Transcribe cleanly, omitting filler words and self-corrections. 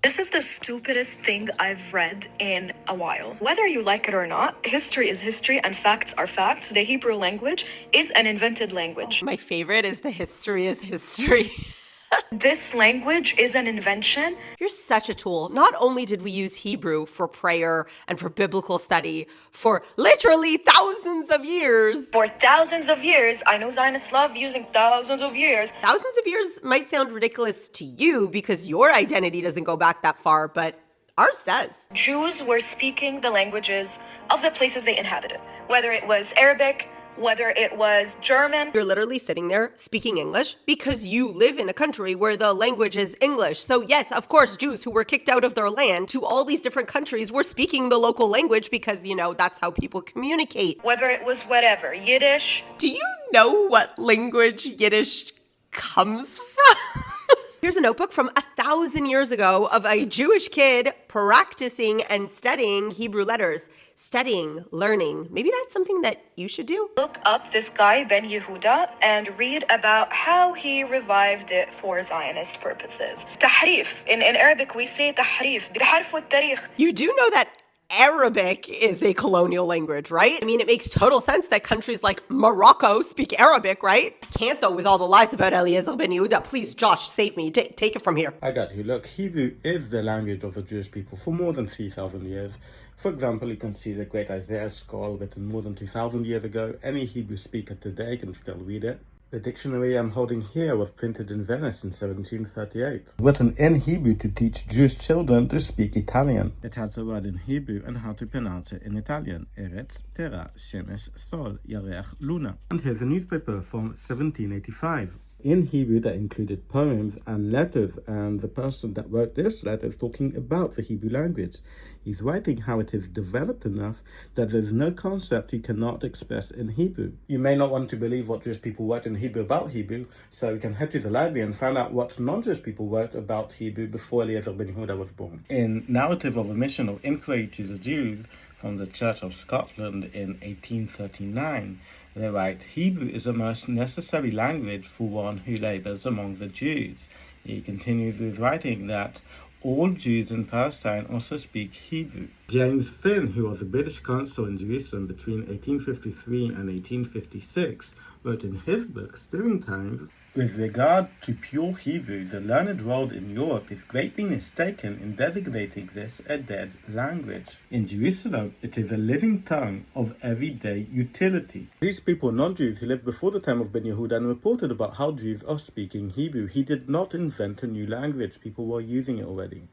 This is the stupidest thing I've read in a while. Whether you like it or not, history is history and facts are facts. The Hebrew language is an invented language. My favorite is the history is history. This language is an invention. You're such a tool. Not only did we use Hebrew for prayer and for biblical study for literally thousands of years. For thousands of years, I know Zionists love using thousands of years. Thousands of years might sound ridiculous to you because your identity doesn't go back that far, but ours does. Jews were speaking the languages of the places they inhabited, whether it was Arabic, whether it was German. You're literally sitting there speaking English because you live in a country where the language is English. So yes, of course, Jews who were kicked out of their land to all these different countries were speaking the local language because, that's how people communicate. Whether it was whatever, Yiddish. Do you know what language Yiddish comes from? Here's a notebook from 1,000 years ago of a Jewish kid practicing and studying Hebrew letters. Studying, learning. Maybe that's something that you should do. Look up this guy, Ben Yehuda, and read about how he revived it for Zionist purposes. Tahrif. In Arabic, we say tahrif. بيحرفوا التاريخ. You do know that Arabic is a colonial language, right? I mean, it makes total sense that countries like Morocco speak Arabic, right? I can't, though, with all the lies about Eliezer ben Yehuda. Please, Josh, save me. Take it from here. I got you. Look, Hebrew is the language of the Jewish people for more than 3,000 years. For example, you can see the great Isaiah scroll written more than 2,000 years ago. Any Hebrew speaker today can still read it. The dictionary I'm holding here was printed in Venice in 1738. Written in Hebrew to teach Jewish children to speak Italian. It has the word in Hebrew and how to pronounce it in Italian. Eretz, Terra, Shemesh, Sol, Yarech, Luna. And here's a newspaper from 1785. In Hebrew, that included poems and letters, and the person that wrote this letter is talking about the Hebrew language. He's writing how it is developed enough that there's no concept he cannot express in Hebrew. You may not want to believe what Jewish people wrote in Hebrew about Hebrew, so you can head to the library and find out what non-Jewish people wrote about Hebrew before Eliezer ben Yehuda was born. In Narrative of a Mission of Inquiry to the Jews from the Church of Scotland in 1839, they write, Hebrew is the most necessary language for one who labors among the Jews. He continues with writing that all Jews in Palestine also speak Hebrew. James Finn, who was a British consul in Jerusalem between 1853 and 1856, wrote in his book, Stirring Times, with regard to pure Hebrew, the learned world in Europe is greatly mistaken in designating this a dead language. In Jerusalem, it is a living tongue of everyday utility. These people, non-Jews who lived before the time of Ben Yehuda, and reported about how Jews are speaking Hebrew. He did not invent a new language. People were using it already.